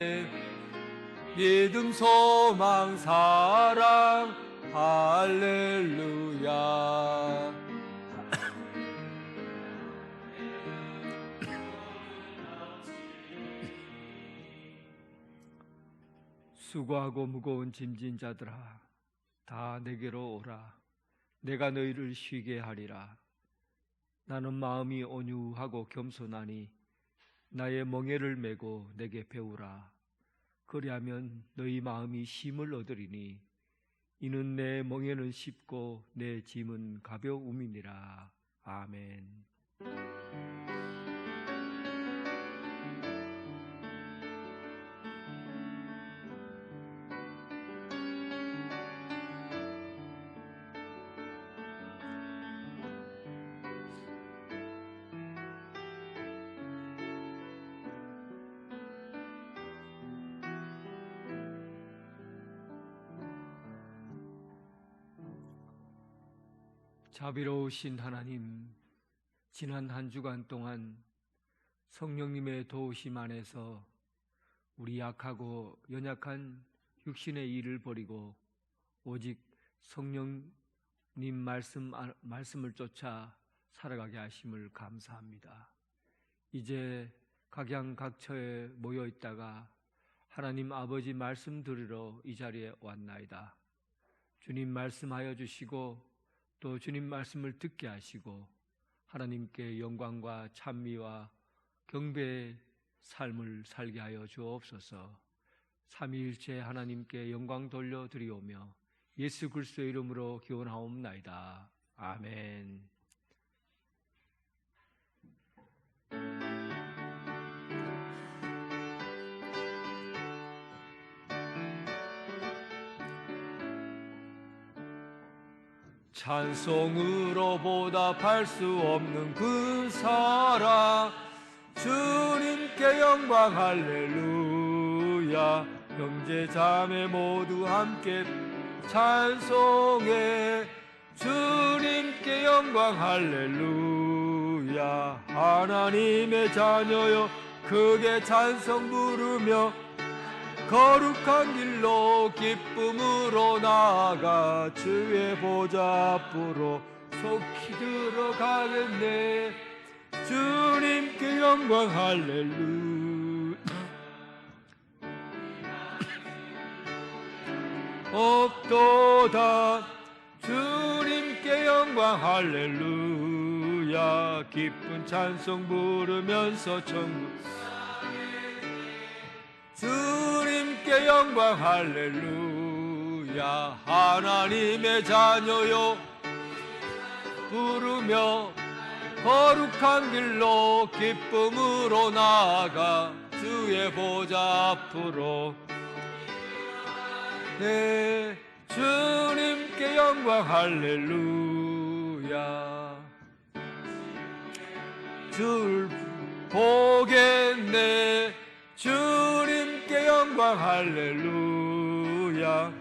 믿음, 소망, 사랑, 할렐루야. 수고하고 무거운 짐진 자들아, 다 내게로 오라. 내가 너희를 쉬게 하리라. 나는 마음이 온유하고 겸손하니 나의 멍에를 메고 내게 배우라. 그리하면 너희 마음이 쉼을 얻으리니 이는 내 멍에는 쉽고 내 짐은 가벼움이니라. 아멘. 자비로우신 하나님, 지난 한 주간 동안 성령님의 도우심 안에서 우리 약하고 연약한 육신의 일을 버리고 오직 성령님 말씀을 쫓아 살아가게 하심을 감사합니다. 이제 각양각처에 모여 있다가 하나님 아버지 말씀 들으러 이 자리에 왔나이다. 주님 말씀하여 주시고 또 주님 말씀을 듣게 하시고 하나님께 영광과 찬미와 경배의 삶을 살게 하여 주옵소서. 삼위일체 하나님께 영광 돌려드리오며 예수 그리스도의 이름으로 기원하옵나이다. 아멘. 찬송으로 보답할 수 없는 그 사랑, 주님께 영광 할렐루야. 형제 자매 모두 함께 찬송해. 주님께 영광 할렐루야. 하나님의 자녀여 크게 찬송 부르며 거룩한 길로 기쁨으로 나아가 주의 보좌 앞으로 속히 들어가겠네. 주님께 영광 할렐루야. 없도다. 주님께 영광 할렐루야. 기쁜 찬송 부르면서 천국 주님께 영광 할렐루야. 하나님의 자녀요 부르며 거룩한 길로 기쁨으로 나아가 주의 보좌 앞으로 네. 주님께 영광 할렐루야. 줄 보겠네. 주님께 영광 할렐루야.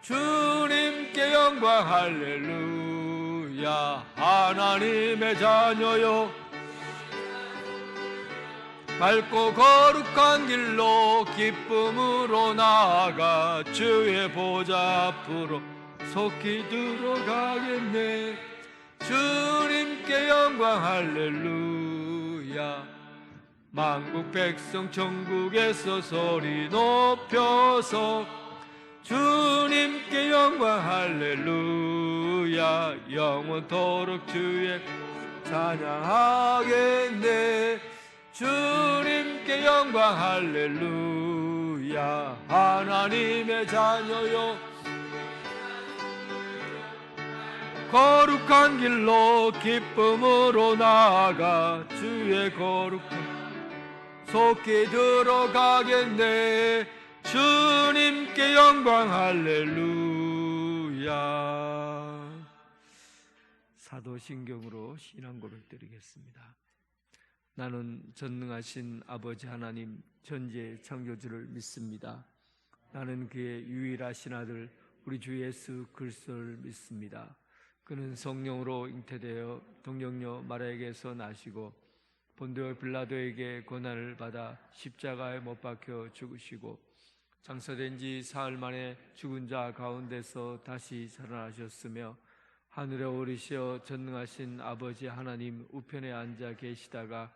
주님께 영광 할렐루야. 하나님의 자녀요 밝고 거룩한 길로 기쁨으로 나아가 주의 보좌 앞으로 속히 들어가겠네. 주님께 영광 할렐루야. 만국 백성 천국에서 소리 높여서 주님께 영광 할렐루야. 영원토록 주의 찬양하겠네. 주님께 영광 할렐루야. 하나님의 자녀요 거룩한 길로 기쁨으로 나아가 주의 거룩한 속히 들어가겠네. 주님께 영광 할렐루야. 사도신경으로 신앙 고백 드리겠습니다. 나는 전능하신 아버지 하나님 전지의 창조주를 믿습니다. 나는 그의 유일하신 아들 우리 주 예수 그리스도를 믿습니다. 그는 성령으로 잉태되어 동정녀 마리아에게서 나시고 본디오 빌라도에게 고난을 받아 십자가에 못 박혀 죽으시고 장사된 지 사흘 만에 죽은 자 가운데서 다시 살아나셨으며 하늘에 오르시어 전능하신 아버지 하나님 우편에 앉아 계시다가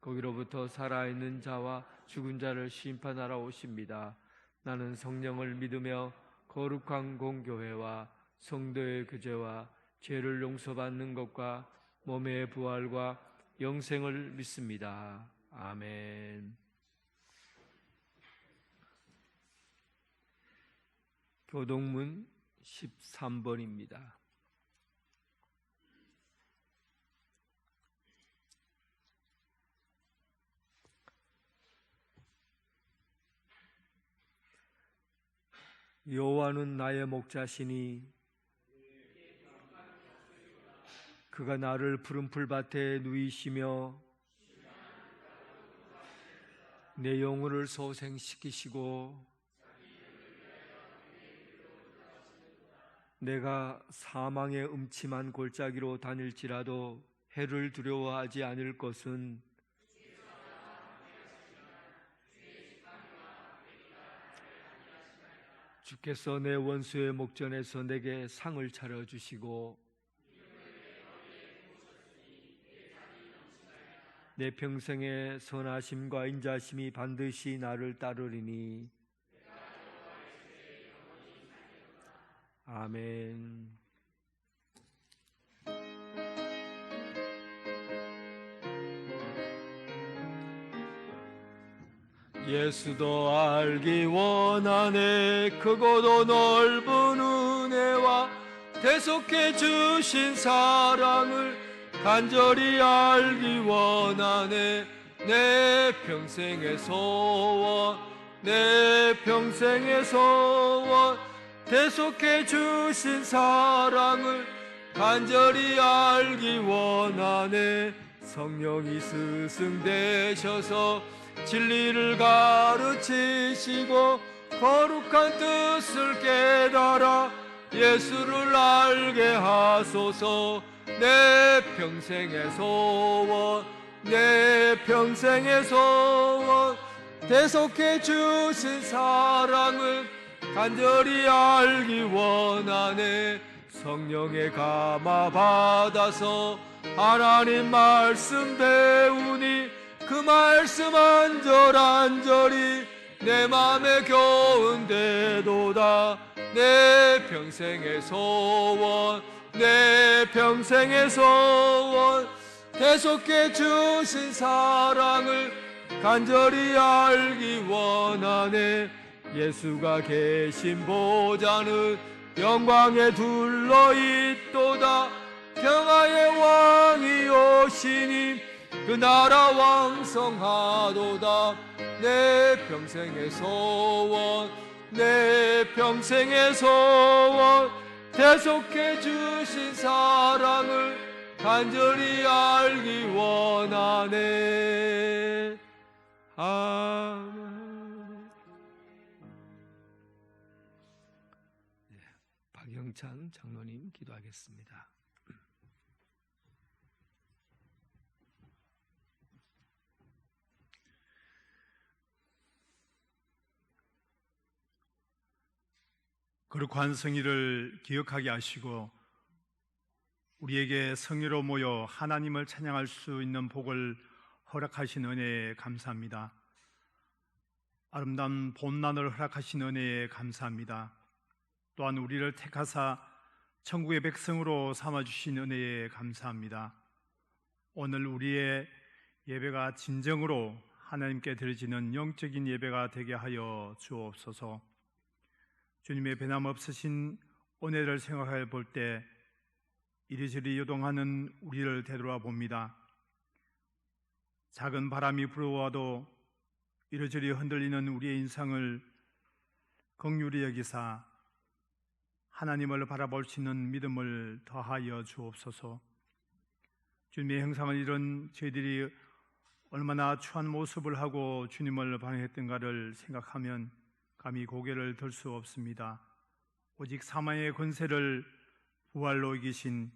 거기로부터 살아있는 자와 죽은 자를 심판하러 오십니다. 나는 성령을 믿으며 거룩한 공교회와 성도의 구제와 죄를 용서받는 것과 몸의 부활과 영생을 믿습니다. 아멘. 교동문 13번입니다. 여호와는 나의 목자시니 그가 나를 푸른 풀밭에 누이시며 내 영혼을 소생시키시고 내가 사망의 음침한 골짜기로 다닐지라도 해를 두려워하지 않을 것은 주께서 내 원수의 목전에서 내게 상을 차려주시고 내 평생의 선하심과 인자심이 반드시 나를 따르리니 아멘. 예수도 알기 원하네. 크고도 넓은 은혜와 대속해 주신 사랑을 간절히 알기 원하네. 내 평생의 소원, 내 평생의 소원, 대속해 주신 사랑을 간절히 알기 원하네. 성령이 스승되셔서 진리를 가르치시고 거룩한 뜻을 깨달아 예수를 알게 하소서. 내 평생의 소원, 내 평생의 소원, 대속해 주신 사랑을 간절히 알기 원하네. 성령의 감화 받아서 하나님 말씀 배우니 그 말씀 안절안절이 내 맘에 겨운대도다. 내 평생의 소원, 내 평생의 소원, 대속해 주신 사랑을 간절히 알기 원하네. 예수가 계신 보좌는 영광에 둘러있도다. 평화의 왕이 오시니 그 나라 왕성하도다. 내 평생의 소원, 내 평생의 소원, 대속해 주신 사랑을 간절히 알기 원하네. 아멘. 박영찬 장로님 기도하겠습니다. 거룩한 성의를 기억하게 하시고 우리에게 성의로 모여 하나님을 찬양할 수 있는 복을 허락하신 은혜에 감사합니다. 아름다운 봄난을 허락하신 은혜에 감사합니다. 또한 우리를 택하사 천국의 백성으로 삼아주신 은혜에 감사합니다. 오늘 우리의 예배가 진정으로 하나님께 드려지는 영적인 예배가 되게 하여 주옵소서. 주님의 변함없으신 은혜를 생각해 볼 때 이리저리 요동하는 우리를 되돌아 봅니다. 작은 바람이 불어와도 이리저리 흔들리는 우리의 인상을 긍휼히 여기사 하나님을 바라볼 수 있는 믿음을 더하여 주옵소서. 주님의 형상을 잃은 저희들이 얼마나 추한 모습을 하고 주님을 반응했던가를 생각하면 감히 고개를 들 수 없습니다. 오직 사망의 권세를 부활로 이기신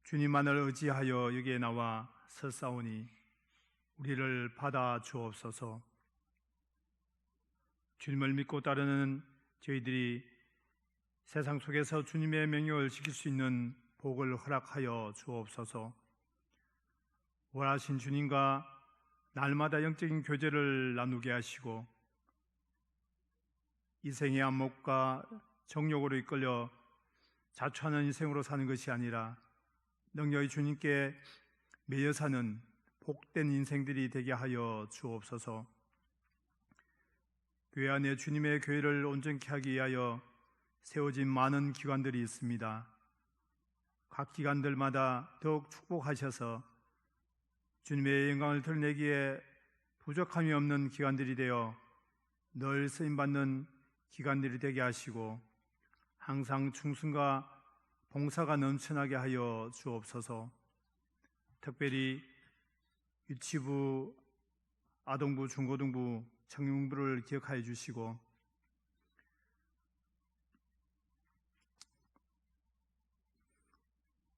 주님만을 의지하여 여기에 나와 서싸우니 우리를 받아 주옵소서. 주님을 믿고 따르는 저희들이 세상 속에서 주님의 명령을 지킬 수 있는 복을 허락하여 주옵소서. 원하신 주님과 날마다 영적인 교제를 나누게 하시고 이생의 안목과 정욕으로 이끌려 자초하는 인생으로 사는 것이 아니라 능력의 주님께 매여 사는 복된 인생들이 되게 하여 주옵소서. 교회 안에 주님의 교회를 온전케 하기 위하여 세워진 많은 기관들이 있습니다. 각 기관들마다 더욱 축복하셔서 주님의 영광을 드러내기에 부족함이 없는 기관들이 되어 늘 쓰임받는 기관들이 되게 하시고 항상 충성과 봉사가 넘쳐나게 하여 주옵소서. 특별히 유치부, 아동부, 중고등부, 청년부를 기억하여 주시고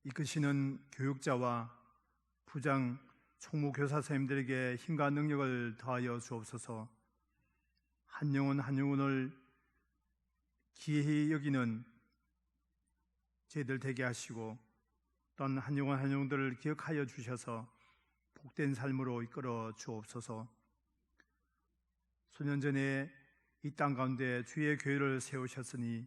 이끄시는 교육자와 부장, 총무교사 선생님들에게 힘과 능력을 더하여 주옵소서. 한 영혼 한 영혼을 귀히 여기는 저희들 되게 하시고 또한 한 영혼 한 영혼들을 기억하여 주셔서 복된 삶으로 이끌어 주옵소서. 수년 전에 이 땅 가운데 주의 교회를 세우셨으니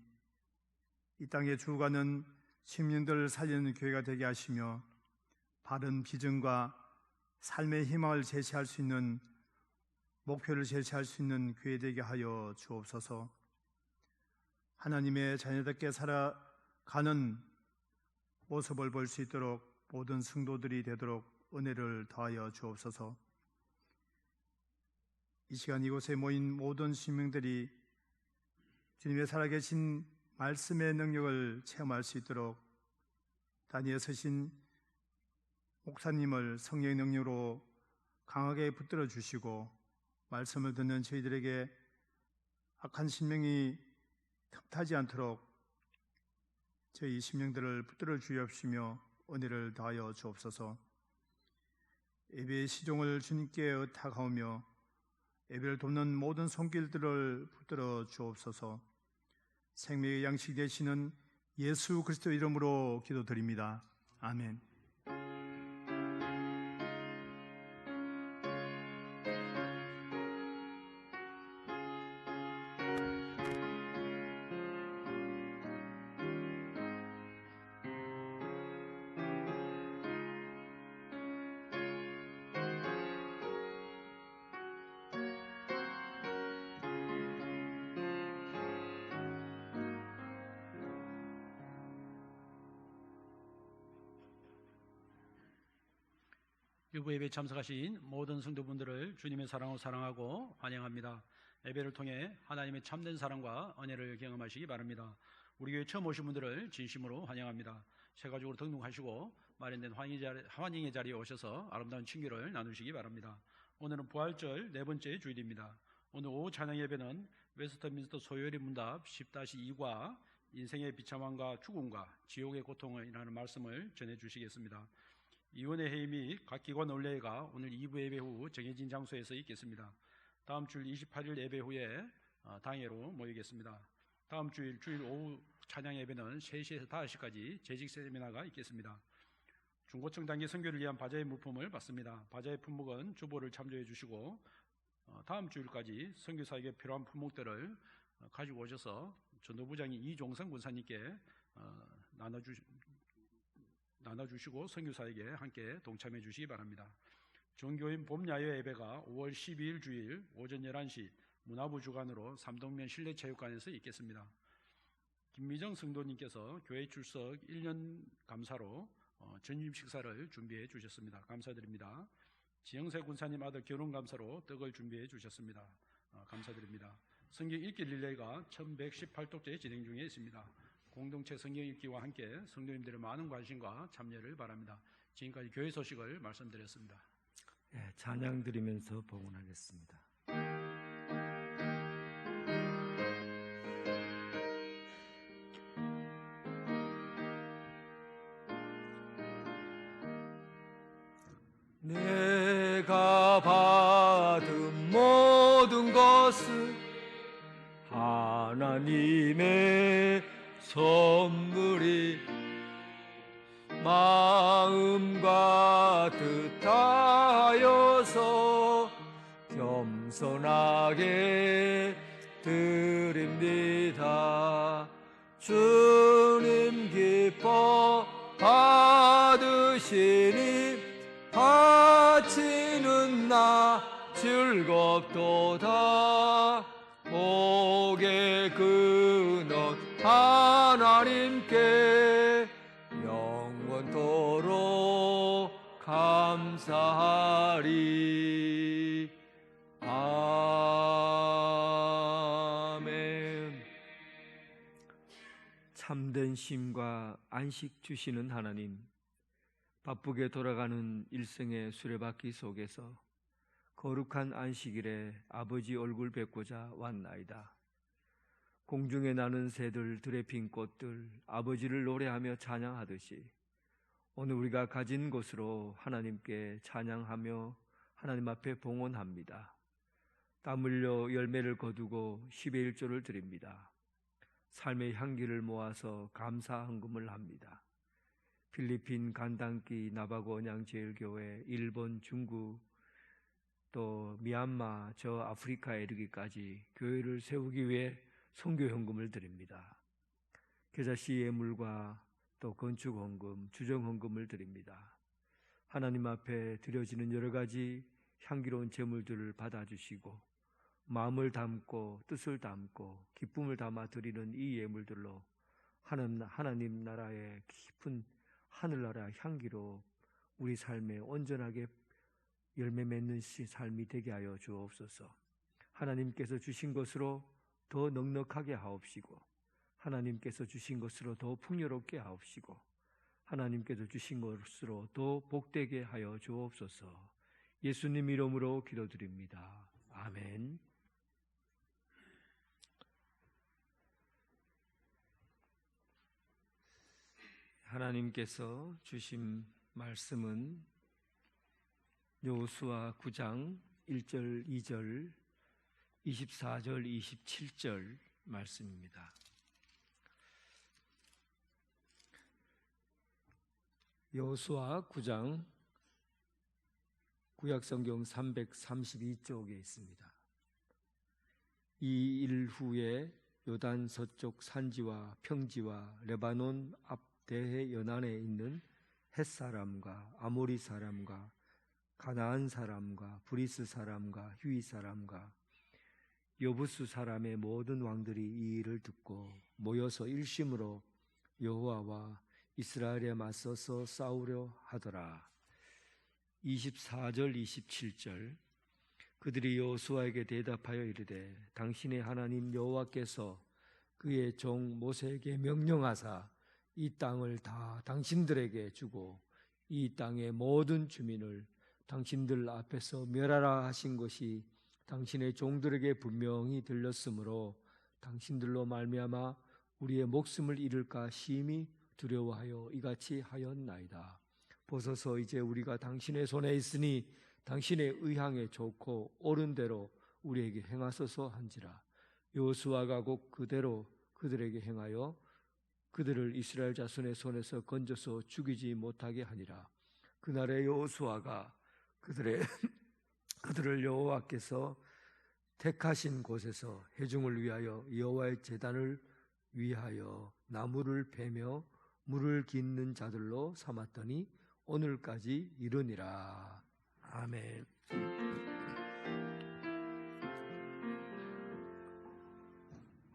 이 땅에 죽어가는 시민들을 살리는 교회가 되게 하시며 바른 비전과 삶의 희망을 제시할 수 있는 목표를 제시할 수 있는 교회 되게 하여 주옵소서. 하나님의 자녀답게 살아가는 모습을 볼 수 있도록 모든 성도들이 되도록 은혜를 더하여 주옵소서. 이 시간 이곳에 모인 모든 시민들이 주님의 살아계신 말씀의 능력을 체험할 수 있도록 단위에 서신 목사님을 성령의 능력으로 강하게 붙들어 주시고 말씀을 듣는 저희들에게 악한 심령이 틈타지 않도록 저희 심령들을 붙들어 주옵시며 은혜를 더하여 주옵소서. 예배의 시종을 주님께 의탁하오며 예배를 돕는 모든 손길들을 붙들어 주옵소서. 생명의 양식 되시는 예수 그리스도 이름으로 기도드립니다. 아멘. 일부 예배에 참석하신 모든 성도분들을 주님의 사랑으로 사랑하고 환영합니다. 예배를 통해 하나님의 참된 사랑과 은혜를 경험하시기 바랍니다. 우리 교회 처음 오신 분들을 진심으로 환영합니다. 새 가족으로 등록하시고 마련된 환영의 자리에 오셔서 아름다운 친교를 나누시기 바랍니다. 오늘은 부활절 네 번째 주일입니다. 오늘 오후 찬양 예배는 웨스트민스터 소요리 문답 10-2과 인생의 비참함과 죽음과 지옥의 고통이라는 말씀을 전해주시겠습니다. 이원회 회의 및 각 기관 원례회가 오늘 2부 예배 후 정해진 장소에서 있겠습니다. 다음 주일 28일 예배 후에 당회로 모이겠습니다. 다음 주일 오후 찬양 예배는 3시에서 5시까지 재직 세미나가 있겠습니다. 중고층 단계 선교를 위한 바자회 물품을 받습니다. 바자회 품목은 주보를 참조해 주시고 다음 주일까지 선교사에게 필요한 품목들을 가지고 오셔서 전도부장인 이종성 군사님께 나눠주시고 선교사에게 함께 동참해 주시기 바랍니다. 종교인 봄야외 예배가 5월 12일 주일 오전 11시 문화부 주관으로 삼동면 실내체육관에서 있겠습니다. 김미정 성도님께서 교회 출석 1년 감사로 전임 식사를 준비해 주셨습니다. 감사드립니다. 지영세 군사님 아들 결혼 감사로 떡을 준비해 주셨습니다. 감사드립니다. 성경 읽기 릴레이가 1118독째 진행 중에 있습니다. 공동체 성경 읽기와 함께 성도님들의 많은 관심과 참여를 바랍니다. 지금까지 교회 소식을 말씀드렸습니다. 찬양 드리면서 봉헌하겠습니다. 받은 모든 것은 하나님의 선물이 마음과 뜻하여서 겸손하게 드립니다. 주님 기뻐 받으시니 바치는 나 즐겁도다. 복의 근원 하나님께 영원토록 감사하리. 아멘. 참된 쉼과 안식 주시는 하나님, 바쁘게 돌아가는 일생의 수레바퀴 속에서 거룩한 안식일에 아버지 얼굴 뵙고자 왔나이다. 공중에 나는 새들, 들에 핀 꽃들, 아버지를 노래하며 찬양하듯이 오늘 우리가 가진 것으로 하나님께 찬양하며 하나님 앞에 봉헌합니다. 땀 흘려 열매를 거두고 10의 1조를 드립니다. 삶의 향기를 모아서 감사 헌금을 합니다. 필리핀 간단기 나바고 언양제일교회, 일본, 중국, 또 미얀마, 저 아프리카에 이르기까지 교회를 세우기 위해 선교 헌금을 드립니다. 계좌시 예물과 또 건축 헌금, 주정 헌금을 드립니다. 하나님 앞에 드려지는 여러 가지 향기로운 제물들을 받아주시고 마음을 담고 뜻을 담고 기쁨을 담아 드리는 이 예물들로 하나님 나라의 깊은 하늘나라 향기로 우리 삶에 온전하게 열매 맺는 삶이 되게 하여 주옵소서. 하나님께서 주신 것으로 더 넉넉하게 하옵시고 하나님께서 주신 것으로 더 풍요롭게 하옵시고 하나님께서 주신 것으로 더 복되게 하여 주옵소서. 예수님 이름으로 기도드립니다. 아멘. 하나님께서 주신 말씀은 여호수아 9장 1절, 2절, 24절, 27절 말씀입니다. 여호수아 9장 구약성경 332쪽에 있습니다. 이 일 후에 요단 서쪽 산지와 평지와 레바논 앞 대해 연안에 있는 헷사람과 아모리 사람과 가나안 사람과 브리스 사람과 휴이 사람과 여부수 사람의 모든 왕들이 이 일을 듣고 모여서 일심으로 여호와와 이스라엘에 맞서서 싸우려 하더라. 24절 27절 그들이 여호수아에게 대답하여 이르되 당신의 하나님 여호와께서 그의 종 모세에게 명령하사 이 땅을 다 당신들에게 주고 이 땅의 모든 주민을 당신들 앞에서 멸하라 하신 것이 당신의 종들에게 분명히 들렸으므로 당신들로 말미암아 우리의 목숨을 잃을까 심히 두려워하여 이같이 하였나이다. 보소서 이제 우리가 당신의 손에 있으니 당신의 의향에 좋고 옳은 대로 우리에게 행하소서 한지라. 여호수아가 곧 그대로 그들에게 행하여 그들을 이스라엘 자손의 손에서 건져서 죽이지 못하게 하니라. 그날에 여호수아가 그들을 여호와께서 택하신 곳에서 회중을 위하여 여호와의 제단을 위하여 나무를 베며 물을 깃는 자들로 삼았더니 오늘까지 이르니라. 아멘.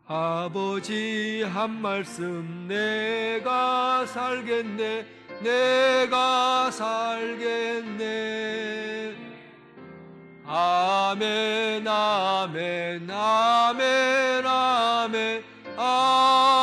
아버지 한 말씀 내가 살겠네, 내가 살겠네. 아멘 아멘 아멘 아멘 아멘.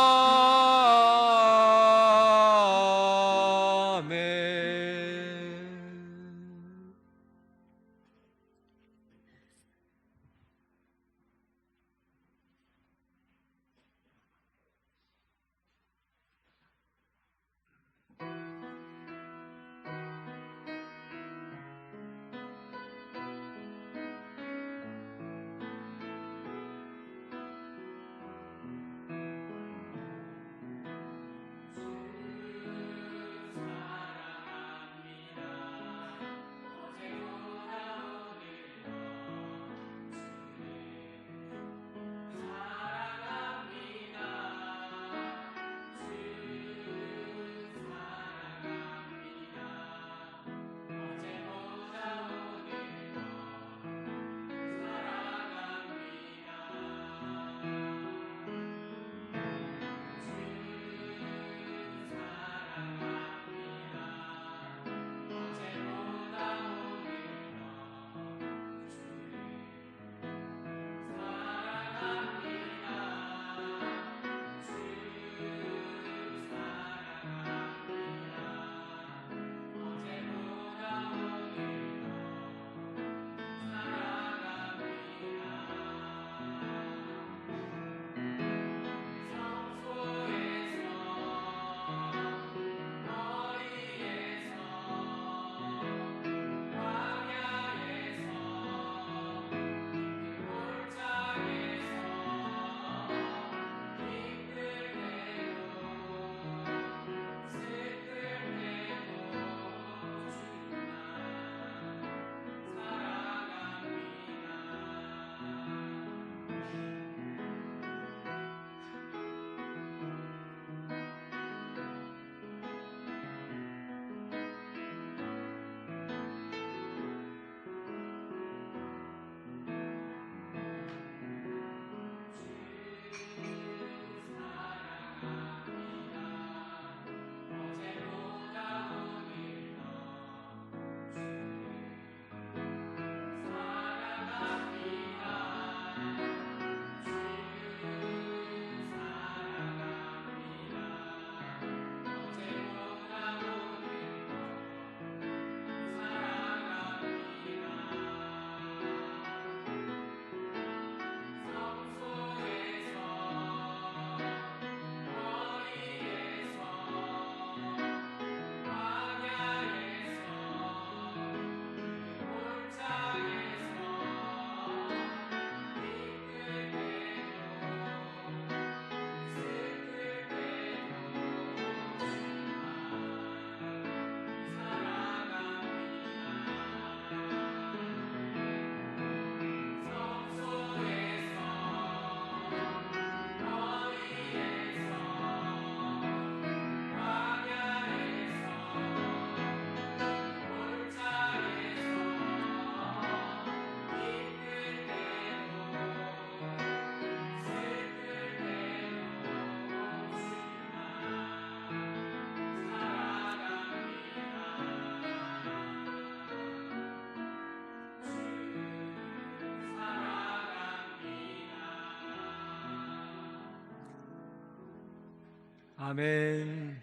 아멘.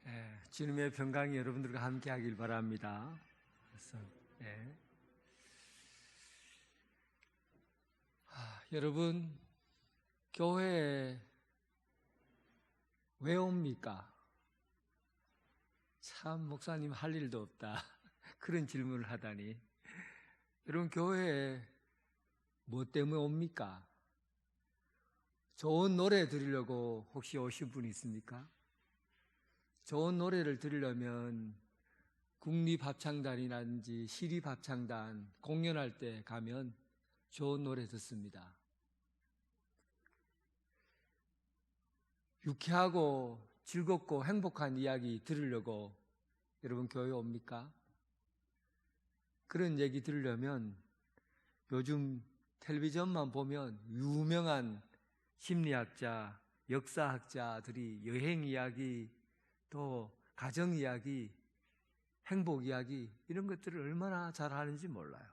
예, 주님의 평강이 여러분들과 함께 하길 바랍니다. 그래서, 예. 여러분, 교회에 왜 옵니까? 참, 목사님 할 일도 없다. 그런 질문을 하다니. 여러분, 교회에 뭐 때문에 옵니까? 좋은 노래 들으려고 혹시 오신 분 있습니까? 좋은 노래를 들으려면 국립합창단이라든지 시립합창단 공연할 때 가면 좋은 노래 듣습니다. 유쾌하고 즐겁고 행복한 이야기 들으려고 여러분 교회 옵니까? 그런 얘기 들으려면 요즘 텔레비전만 보면 유명한 심리학자, 역사학자들이 여행 이야기, 또 가정 이야기, 행복 이야기 이런 것들을 얼마나 잘 하는지 몰라요.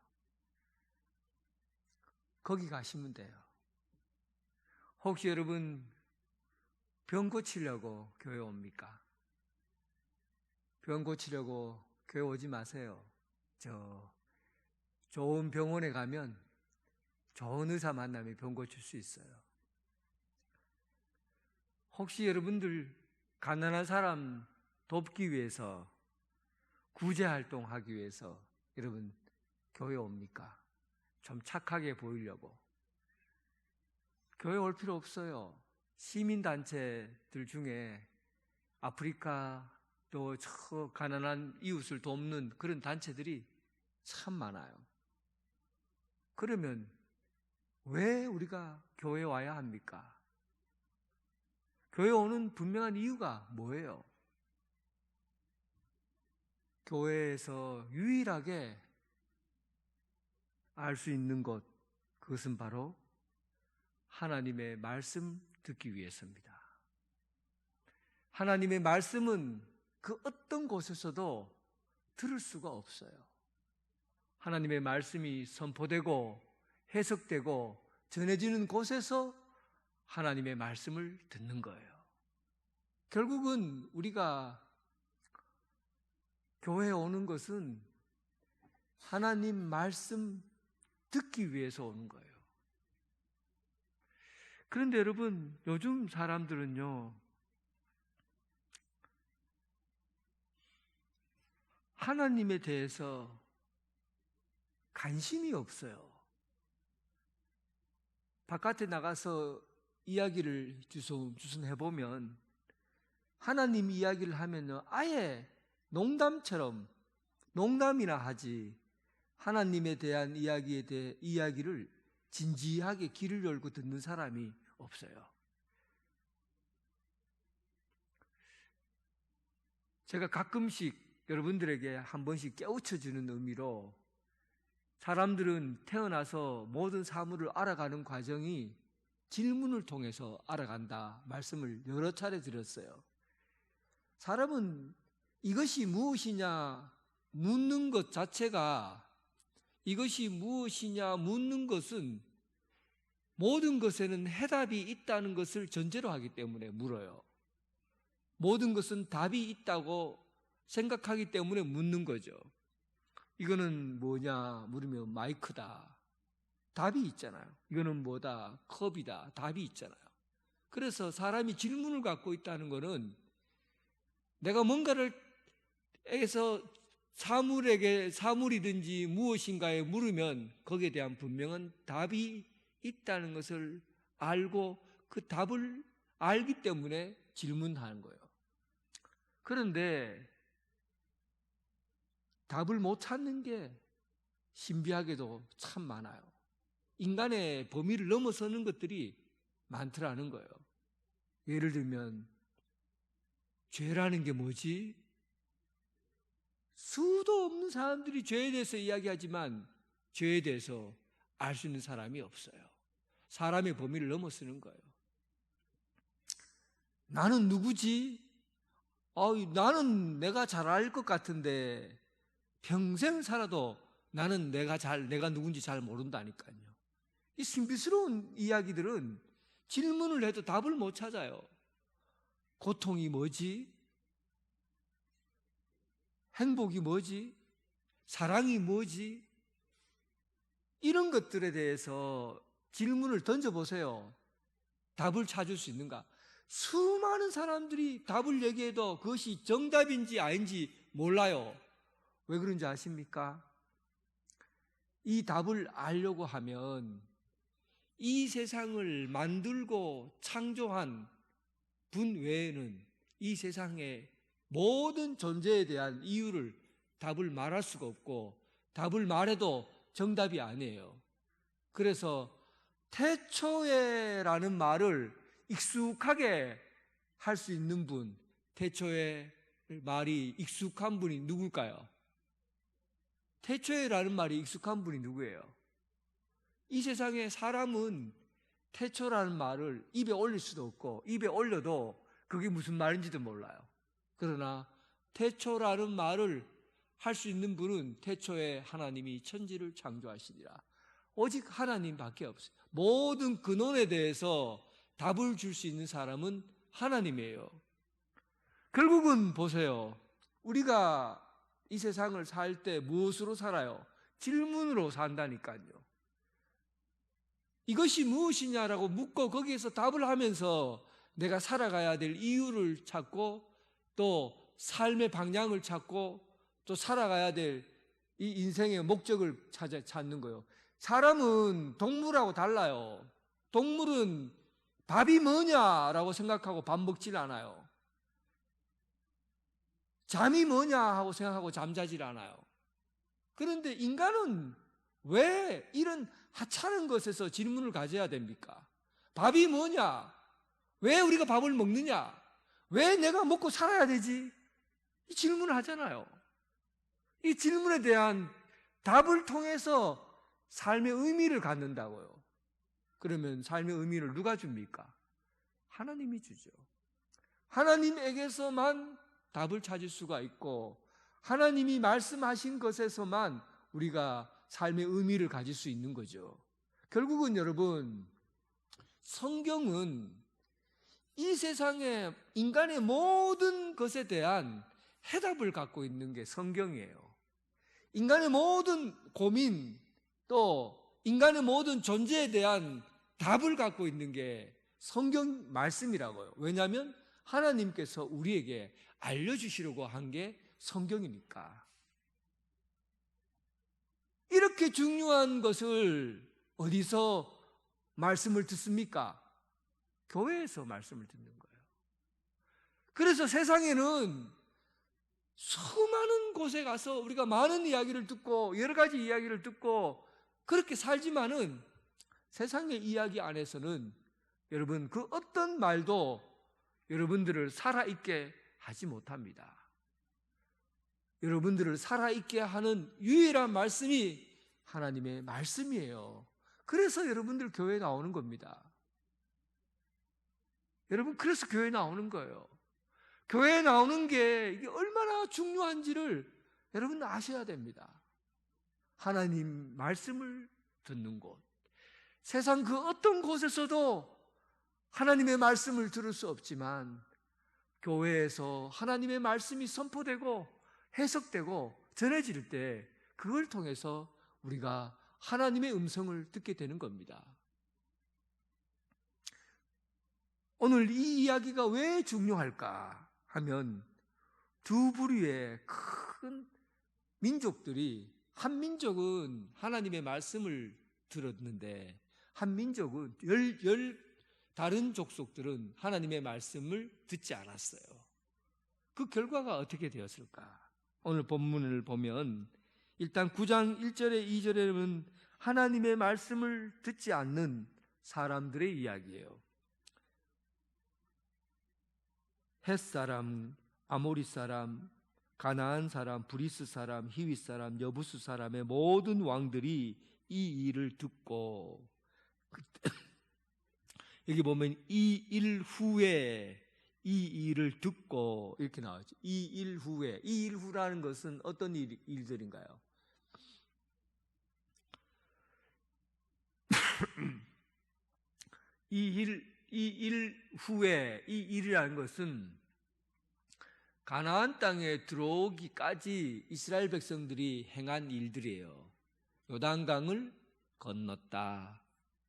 거기 가시면 돼요. 혹시 여러분 병 고치려고 교회 옵니까? 병 고치려고 교회 오지 마세요. 좋은 병원에 가면 좋은 의사 만나면 병 고칠 수 있어요. 혹시 여러분들 가난한 사람 돕기 위해서 구제활동하기 위해서 여러분 교회 옵니까? 좀 착하게 보이려고. 교회 올 필요 없어요. 시민단체들 중에 아프리카 또 저 가난한 이웃을 돕는 그런 단체들이 참 많아요. 그러면 왜 우리가 교회에 와야 합니까? 교회 오는 분명한 이유가 뭐예요? 교회에서 유일하게 알 수 있는 것, 그것은 바로 하나님의 말씀 듣기 위해서입니다. 하나님의 말씀은 그 어떤 곳에서도 들을 수가 없어요. 하나님의 말씀이 선포되고 해석되고 전해지는 곳에서 하나님의 말씀을 듣는 거예요. 결국은 우리가 교회에 오는 것은 하나님 말씀 듣기 위해서 오는 거예요. 그런데 여러분, 요즘 사람들은요, 하나님에 대해서 관심이 없어요. 바깥에 나가서 이야기를 주선 해보면 하나님 이야기를 하면 아예 농담처럼 농담이나 하지 하나님에 대한 이야기를 진지하게 귀를 열고 듣는 사람이 없어요. 제가 가끔씩 여러분들에게 한 번씩 깨우쳐주는 의미로 사람들은 태어나서 모든 사물을 알아가는 과정이 질문을 통해서 알아간다 말씀을 여러 차례 드렸어요. 사람은 이것이 무엇이냐 묻는 것 자체가 이것이 무엇이냐 묻는 것은 모든 것에는 해답이 있다는 것을 전제로 하기 때문에 물어요. 모든 것은 답이 있다고 생각하기 때문에 묻는 거죠. 이거는 뭐냐 물으면 마이크다. 답이 있잖아요. 이거는 뭐다? 컵이다. 답이 있잖아요. 그래서 사람이 질문을 갖고 있다는 것은 내가 뭔가를 해서 사물이든지 무엇인가에 물으면 거기에 대한 분명한 답이 있다는 것을 알고 그 답을 알기 때문에 질문하는 거예요. 그런데 답을 못 찾는 게 신비하게도 참 많아요. 인간의 범위를 넘어서는 것들이 많더라는 거예요. 예를 들면 죄라는 게 뭐지? 수도 없는 사람들이 죄에 대해서 이야기하지만 죄에 대해서 알 수 있는 사람이 없어요. 사람의 범위를 넘어서는 거예요. 나는 누구지? 나는 내가 잘 알 것 같은데 평생 살아도 나는 내가 누군지 잘 모른다니까요. 이 신비스러운 이야기들은 질문을 해도 답을 못 찾아요. 고통이 뭐지? 행복이 뭐지? 사랑이 뭐지? 이런 것들에 대해서 질문을 던져보세요. 답을 찾을 수 있는가? 수많은 사람들이 답을 얘기해도 그것이 정답인지 아닌지 몰라요. 왜 그런지 아십니까? 이 답을 알려고 하면 이 세상을 만들고 창조한 분 외에는 이 세상의 모든 존재에 대한 이유를 답을 말할 수가 없고 답을 말해도 정답이 아니에요. 그래서 태초에라는 말을 익숙하게 할 수 있는 분, 태초에 말이 익숙한 분이 누굴까요? 태초에라는 말이 익숙한 분이 누구예요? 이 세상에 사람은 태초라는 말을 입에 올릴 수도 없고 입에 올려도 그게 무슨 말인지도 몰라요. 그러나 태초라는 말을 할 수 있는 분은 태초에 하나님이 천지를 창조하시니라. 오직 하나님밖에 없어요. 모든 근원에 대해서 답을 줄 수 있는 사람은 하나님이에요. 결국은 보세요. 우리가 이 세상을 살 때 무엇으로 살아요? 질문으로 산다니까요. 이것이 무엇이냐라고 묻고 거기에서 답을 하면서 내가 살아가야 될 이유를 찾고 또 삶의 방향을 찾고 또 살아가야 될 이 인생의 목적을 찾는 거예요. 사람은 동물하고 달라요. 동물은 밥이 뭐냐라고 생각하고 밥 먹질 않아요. 잠이 뭐냐 하고 생각하고 잠자질 않아요. 그런데 인간은 왜 이런 하찮은 것에서 질문을 가져야 됩니까? 밥이 뭐냐? 왜 우리가 밥을 먹느냐? 왜 내가 먹고 살아야 되지? 이 질문을 하잖아요. 이 질문에 대한 답을 통해서 삶의 의미를 갖는다고요. 그러면 삶의 의미를 누가 줍니까? 하나님이 주죠. 하나님에게서만 답을 찾을 수가 있고 하나님이 말씀하신 것에서만 우리가 삶의 의미를 가질 수 있는 거죠. 결국은 여러분, 성경은 이 세상의 인간의 모든 것에 대한 해답을 갖고 있는 게 성경이에요. 인간의 모든 고민, 또 인간의 모든 존재에 대한 답을 갖고 있는 게 성경 말씀이라고요. 왜냐하면 하나님께서 우리에게 알려주시려고 한 게 성경이니까. 이렇게 중요한 것을 어디서 말씀을 듣습니까? 교회에서 말씀을 듣는 거예요. 그래서 세상에는 수많은 곳에 가서 우리가 많은 이야기를 듣고 여러 가지 이야기를 듣고 그렇게 살지만은 세상의 이야기 안에서는 여러분 그 어떤 말도 여러분들을 살아있게 하지 못합니다. 여러분들을 살아있게 하는 유일한 말씀이 하나님의 말씀이에요. 그래서 여러분들 교회에 나오는 겁니다. 여러분 그래서 교회에 나오는 거예요. 교회에 나오는 게 이게 얼마나 중요한지를 여러분 아셔야 됩니다. 하나님 말씀을 듣는 곳, 세상 그 어떤 곳에서도 하나님의 말씀을 들을 수 없지만 교회에서 하나님의 말씀이 선포되고 해석되고 전해질 때 그걸 통해서 우리가 하나님의 음성을 듣게 되는 겁니다. 오늘 이 이야기가 왜 중요할까 하면 두 부류의 큰 민족들이 한 민족은 하나님의 말씀을 들었는데 한 민족은 다른 족속들은 하나님의 말씀을 듣지 않았어요. 그 결과가 어떻게 되었을까? 오늘 본문을 보면 일단 9장 1절에 2절에는 하나님의 말씀을 듣지 않는 사람들의 이야기예요. 헷사람, 아모리 사람, 가나안 사람, 브리스 사람, 히윗 사람, 여부스 사람의 모든 왕들이 이 일을 듣고 여기 보면 이 일 후에 이 일을 듣고 이렇게 나와있죠. 이 일 후에. 이 일 후라는 것은 어떤 일들인가요? 이 일 일 후에 이 일이라는 것은 가나안 땅에 들어오기까지 이스라엘 백성들이 행한 일들이에요. 요단강을 건넜다.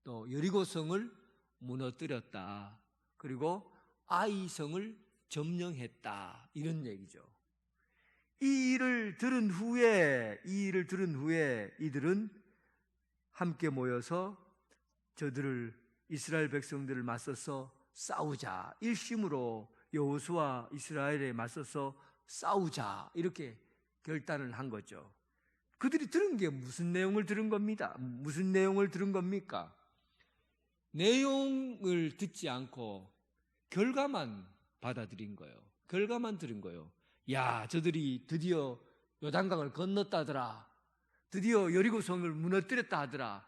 또 여리고성을 무너뜨렸다. 그리고 아이성을 점령했다. 이런 얘기죠. 이 일을 들은 후에 이들은 함께 모여서 저들을 이스라엘 백성들을 맞서서 싸우자. 일심으로 여호수아 이스라엘에 맞서서 싸우자. 이렇게 결단을 한 거죠. 그들이 들은 게 무슨 내용을 들은 겁니다. 무슨 내용을 들은 겁니까? 내용을 듣지 않고 결과만 받아들인 거예요. 결과만 들은 거예요. 야, 저들이 드디어 요단강을 건넜다더라. 드디어 여리고성을 무너뜨렸다 하더라.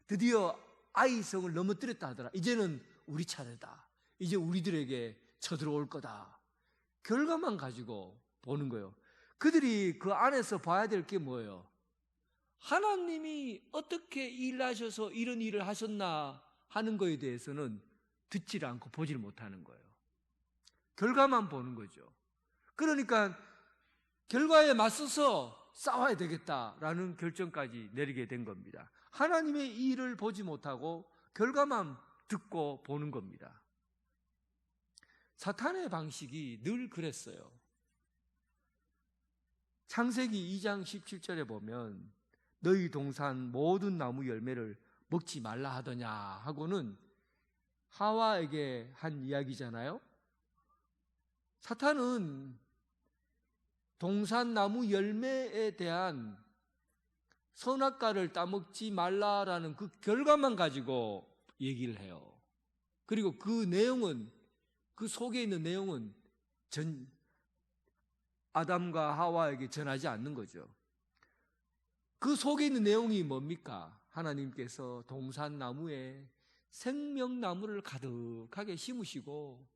드디어 아이성을 넘어뜨렸다 하더라. 이제는 우리 차례다. 이제 우리들에게 쳐들어올 거다. 결과만 가지고 보는 거예요. 그들이 그 안에서 봐야 될 게 뭐예요? 하나님이 어떻게 일하셔서 이런 일을 하셨나 하는 거에 대해서는 듣지를 않고 보지를 못하는 거예요. 결과만 보는 거죠. 그러니까 결과에 맞서서 싸워야 되겠다라는 결정까지 내리게 된 겁니다. 하나님의 일을 보지 못하고 결과만 듣고 보는 겁니다. 사탄의 방식이 늘 그랬어요. 창세기 2장 17절에 보면 너희 동산 모든 나무 열매를 먹지 말라 하더냐 하고는 하와에게 한 이야기잖아요. 사탄은 동산 나무 열매에 대한 선악과를 따먹지 말라라는 그 결과만 가지고 얘기를 해요. 그리고 그 내용은, 그 속에 있는 내용은 아담과 하와에게 전하지 않는 거죠. 그 속에 있는 내용이 뭡니까? 하나님께서 동산나무에 생명나무를 가득하게 심으시고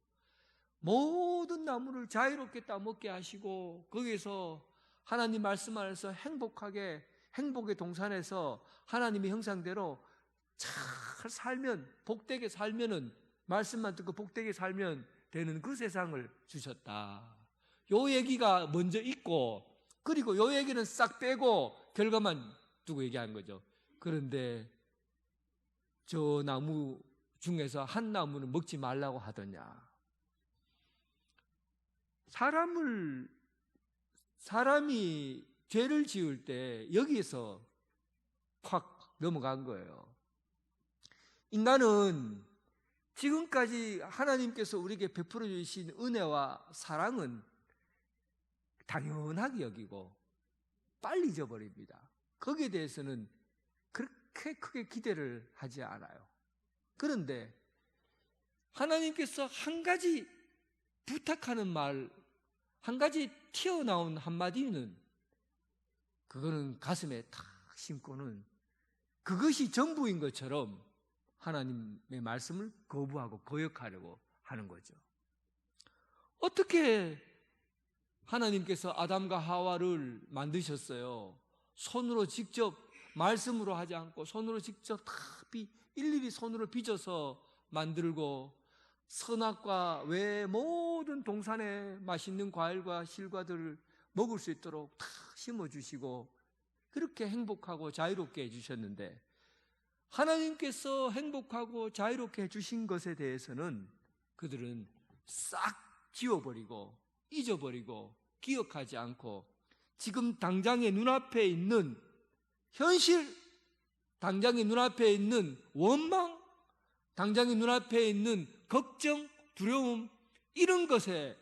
모든 나무를 자유롭게 따먹게 하시고 거기에서 하나님 말씀 안에서 행복하게 행복의 동산에서 하나님의 형상대로 잘 살면 복되게 살면은 말씀만 듣고 복되게 살면 되는 그 세상을 주셨다. 요 얘기가 먼저 있고 그리고 요 얘기는 싹 빼고 결과만 두고 얘기한 거죠. 그런데 저 나무 중에서 한 나무는 먹지 말라고 하더냐. 사람이 죄를 지을 때 여기에서 확 넘어간 거예요. 인간은 지금까지 하나님께서 우리에게 베풀어 주신 은혜와 사랑은 당연하게 여기고 빨리 잊어버립니다. 거기에 대해서는 그렇게 크게 기대를 하지 않아요. 그런데 하나님께서 한 가지 부탁하는 말, 한 가지 튀어나온 한마디는 그거는 가슴에 탁 심고는 그것이 전부인 것처럼 하나님의 말씀을 거부하고 거역하려고 하는 거죠. 어떻게 하나님께서 아담과 하와를 만드셨어요? 손으로 직접 말씀으로 하지 않고 손으로 직접 다 일일이 손으로 빚어서 만들고 선악과 외 모든 동산에 맛있는 과일과 실과들을 먹을 수 있도록 다 심어주시고 그렇게 행복하고 자유롭게 해주셨는데 하나님께서 행복하고 자유롭게 해주신 것에 대해서는 그들은 싹 지워버리고 잊어버리고 기억하지 않고 지금 당장의 눈앞에 있는 현실, 당장의 눈앞에 있는 원망, 당장의 눈앞에 있는 걱정, 두려움 이런 것에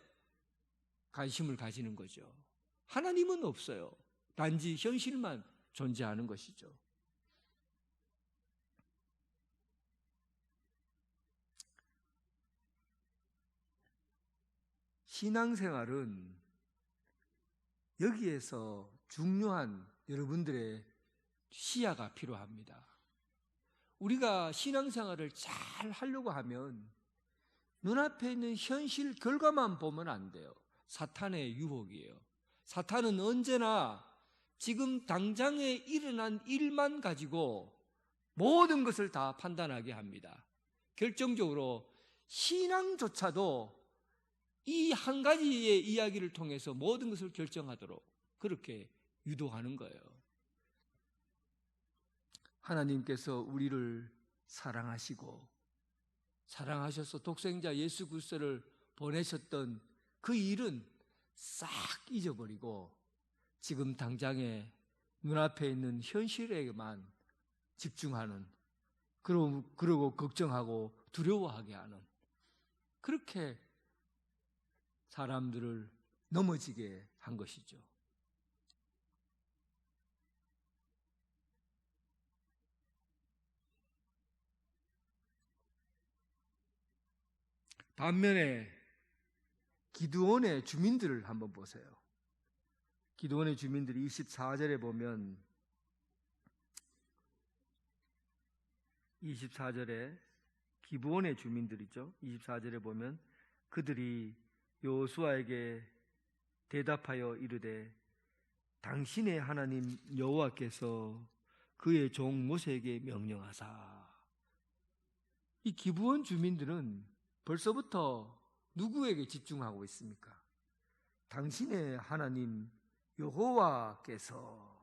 관심을 가지는 거죠. 하나님은 없어요. 단지 현실만 존재하는 것이죠. 신앙생활은 여기에서 중요한 여러분들의 시야가 필요합니다. 우리가 신앙생활을 잘 하려고 하면 눈앞에 있는 현실 결과만 보면 안 돼요. 사탄의 유혹이에요. 사탄은 언제나 지금 당장에 일어난 일만 가지고 모든 것을 다 판단하게 합니다. 결정적으로 신앙조차도 이 한 가지의 이야기를 통해서 모든 것을 결정하도록 그렇게 유도하는 거예요. 하나님께서 우리를 사랑하시고 사랑하셔서 독생자 예수 그리스도를 보내셨던 그 일은 싹 잊어버리고 지금 당장에 눈앞에 있는 현실에만 집중하는, 그러고 걱정하고 두려워하게 하는, 그렇게 사람들을 넘어지게 한 것이죠. 반면에 기드온의 주민들을 한번 보세요. 기드온의 주민들이 24절에 보면 24절에 기브온의 주민들이죠. 24절에 보면 그들이 여호수아에게 대답하여 이르되 당신의 하나님 여호와께서 그의 종 모세에게 명령하사. 이 기브온 주민들은 벌써부터 누구에게 집중하고 있습니까? 당신의 하나님 여호와께서.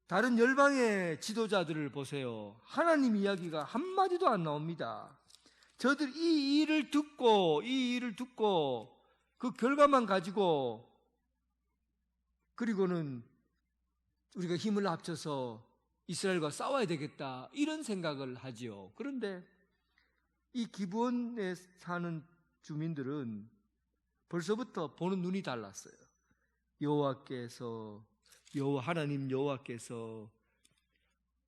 다른 열방의 지도자들을 보세요. 하나님 이야기가 한마디도 안 나옵니다. 저들 이 일을 듣고 그 결과만 가지고 그리고는 우리가 힘을 합쳐서 이스라엘과 싸워야 되겠다 이런 생각을 하지요. 그런데 이 기브온에 사는 주민들은 벌써부터 보는 눈이 달랐어요. 하나님 여호와께서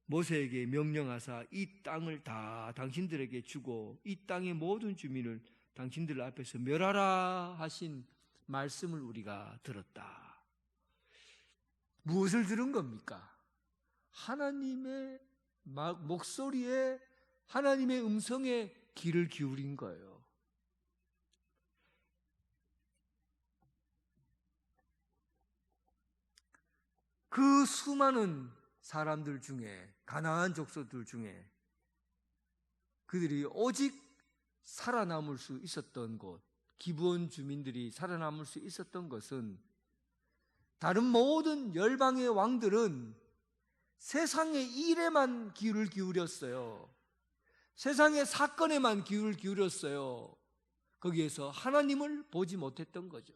모세에게 명령하사 이 땅을 다 당신들에게 주고 이 땅의 모든 주민을 당신들 앞에서 멸하라 하신 말씀을 우리가 들었다. 무엇을 들은 겁니까? 하나님의 목소리에, 하나님의 음성에 귀를 기울인 거예요. 그 수많은 사람들 중에, 가나안 족속들 중에 그들이 오직 살아남을 수 있었던 곳, 기브온 주민들이 살아남을 수 있었던 것은 다른 모든 열방의 왕들은 세상의 일에만 귀를 기울였어요. 세상의 사건에만 귀를 기울였어요. 거기에서 하나님을 보지 못했던 거죠.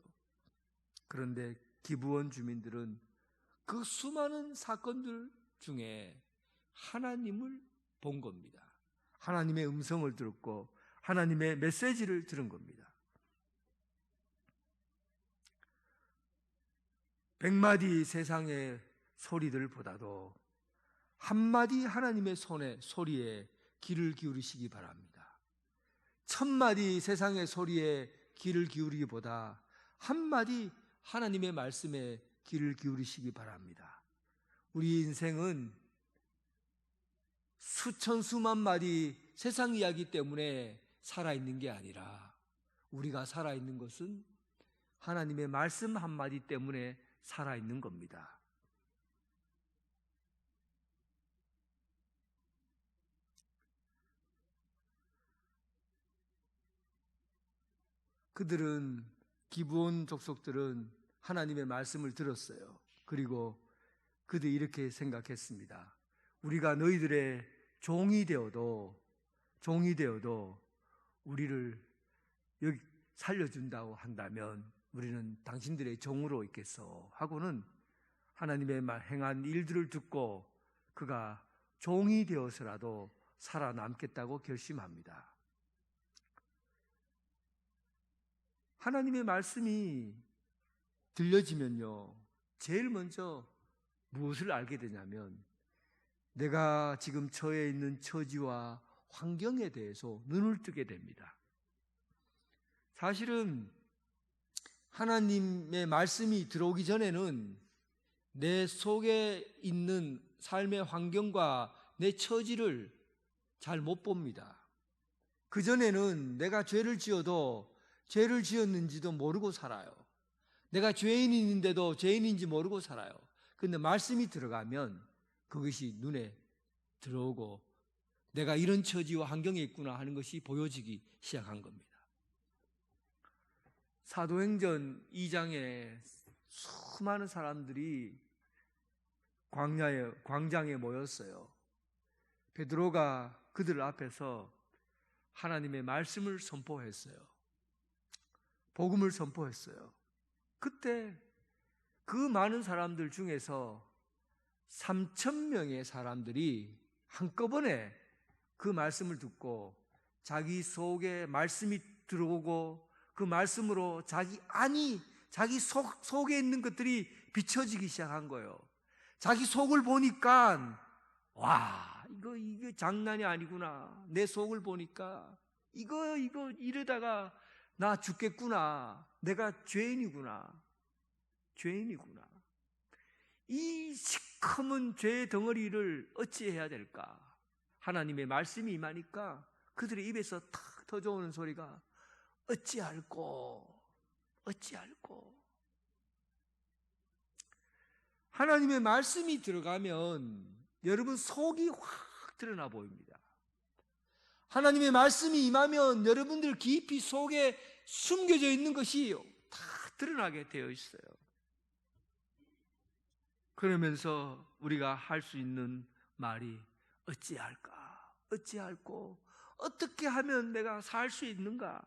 그런데 기브온 주민들은 그 수많은 사건들 중에 하나님을 본 겁니다. 하나님의 음성을 들었고 하나님의 메시지를 들은 겁니다. 100마디 세상의 소리들보다도 한마디 하나님의 소리에 귀를 기울이시기 바랍니다. 1000마디 세상의 소리에 귀를 기울이기보다 한마디 하나님의 말씀에 귀를 기울이시기 바랍니다. 우리 인생은 수천 수만 마디 세상 이야기 때문에 살아있는 게 아니라 우리가 살아있는 것은 하나님의 말씀 한마디 때문에 살아있는 겁니다. 그들은, 기브온 족속들은 하나님의 말씀을 들었어요. 그리고 그들이 이렇게 생각했습니다. 우리가 너희들의 종이 되어도 우리를 여기 살려준다고 한다면 우리는 당신들의 종으로 있겠어 하고는 하나님의 행한 일들을 듣고 그가 종이 되어서라도 살아남겠다고 결심합니다. 하나님의 말씀이 들려지면요, 제일 먼저 무엇을 알게 되냐면 내가 지금 처해 있는 처지와 환경에 대해서 눈을 뜨게 됩니다. 사실은 하나님의 말씀이 들어오기 전에는 내 속에 있는 삶의 환경과 내 처지를 잘 못 봅니다. 그전에는 내가 죄를 지어도 죄를 지었는지도 모르고 살아요. 내가 죄인인데도 죄인인지 모르고 살아요. 그런데 말씀이 들어가면 그것이 눈에 들어오고 내가 이런 처지와 환경에 있구나 하는 것이 보여지기 시작한 겁니다. 사도행전 2장에 수많은 사람들이 광장에 모였어요. 베드로가 그들 앞에서 하나님의 말씀을 선포했어요. 복음을 선포했어요. 그때 그 많은 사람들 중에서 3,000명의 사람들이 한꺼번에 그 말씀을 듣고 자기 속에 말씀이 들어오고 그 말씀으로 자기 속에 있는 것들이 비춰지기 시작한 거예요. 자기 속을 보니까 와, 이거 장난이 아니구나. 내 속을 보니까 이거 이러다가 나 죽겠구나. 내가 죄인이구나. 이 시커먼 죄의 덩어리를 어찌해야 될까? 하나님의 말씀이 임하니까 그들의 입에서 탁 터져오는 소리가 어찌할꼬. 하나님의 말씀이 들어가면 여러분 속이 확 드러나 보입니다. 하나님의 말씀이 임하면 여러분들 깊이 속에 숨겨져 있는 것이 다 드러나게 되어 있어요. 그러면서 우리가 할 수 있는 말이 어찌할꼬, 어떻게 하면 내가 살 수 있는가?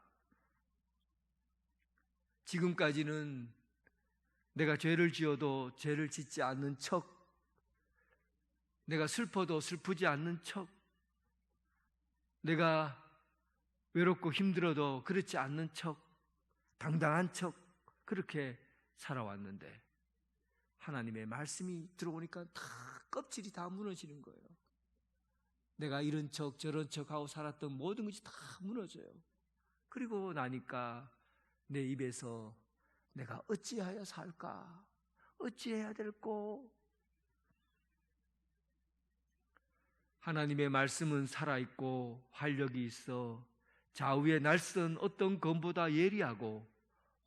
지금까지는 내가 죄를 지어도 죄를 짓지 않는 척, 내가 슬퍼도 슬프지 않는 척, 내가 외롭고 힘들어도 그렇지 않는 척, 당당한 척 그렇게 살아왔는데 하나님의 말씀이 들어오니까 다 껍질이 다 무너지는 거예요. 내가 이런 척 저런 척하고 살았던 모든 것이 다 무너져요. 그리고 나니까 내 입에서 내가 어찌하여 살까? 어찌해야 될꼬? 하나님의 말씀은 살아있고 활력이 있어 좌우에 날선 어떤 검보다 예리하고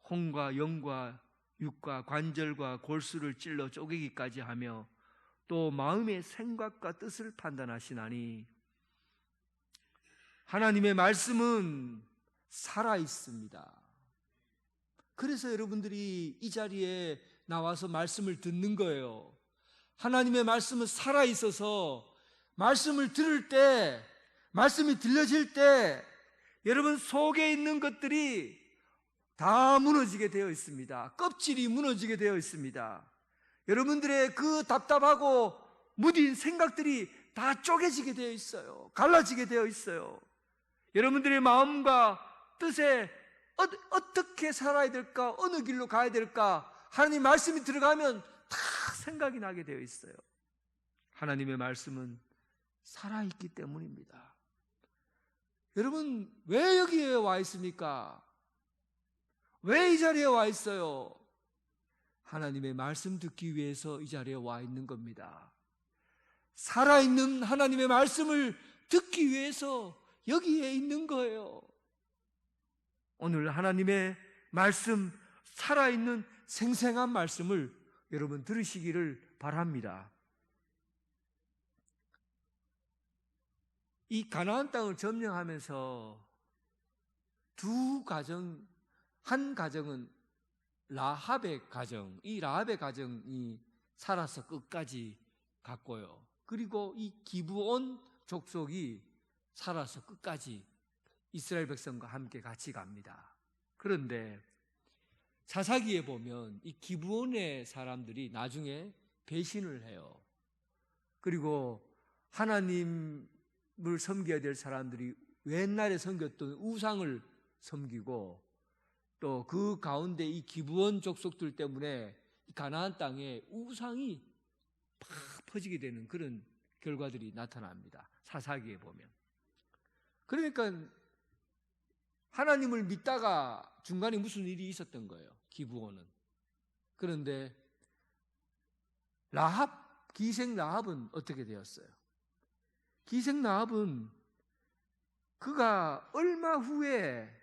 혼과 영과 육과 관절과 골수를 찔러 쪼개기까지 하며 또 마음의 생각과 뜻을 판단하시나니 하나님의 말씀은 살아있습니다. 그래서 여러분들이 이 자리에 나와서 말씀을 듣는 거예요. 하나님의 말씀은 살아있어서 말씀을 들을 때, 말씀이 들려질 때 여러분 속에 있는 것들이 다 무너지게 되어 있습니다. 껍질이 무너지게 되어 있습니다. 여러분들의 그 답답하고 무딘 생각들이 다 쪼개지게 되어 있어요. 갈라지게 되어 있어요. 여러분들의 마음과 뜻에 어떻게 살아야 될까? 어느 길로 가야 될까? 하나님 말씀이 들어가면 다 생각이 나게 되어 있어요. 하나님의 말씀은 살아있기 때문입니다. 여러분 왜 여기에 와 있습니까? 왜 이 자리에 와 있어요? 하나님의 말씀 듣기 위해서 이 자리에 와 있는 겁니다. 살아있는 하나님의 말씀을 듣기 위해서 여기에 있는 거예요. 오늘 하나님의 말씀, 살아있는 생생한 말씀을 여러분 들으시기를 바랍니다. 이 가나안 땅을 점령하면서 한 가정은 라합의 가정, 이 라합의 가정이 살아서 끝까지 갔고요. 그리고 이 기브온 족속이 살아서 끝까지 이스라엘 백성과 함께 같이 갑니다. 그런데 사사기에 보면 이 기브온의 사람들이 나중에 배신을 해요. 그리고 하나님을 섬겨야 될 사람들이 옛날에 섬겼던 우상을 섬기고 또 그 가운데 이 기브온 족속들 때문에 가나안 땅에 우상이 팍 퍼지게 되는 그런 결과들이 나타납니다. 사사기에 보면. 그러니까 하나님을 믿다가 중간에 무슨 일이 있었던 거예요. 기브온은. 그런데 기생 라합은 어떻게 되었어요? 기생 라합은 그가 얼마 후에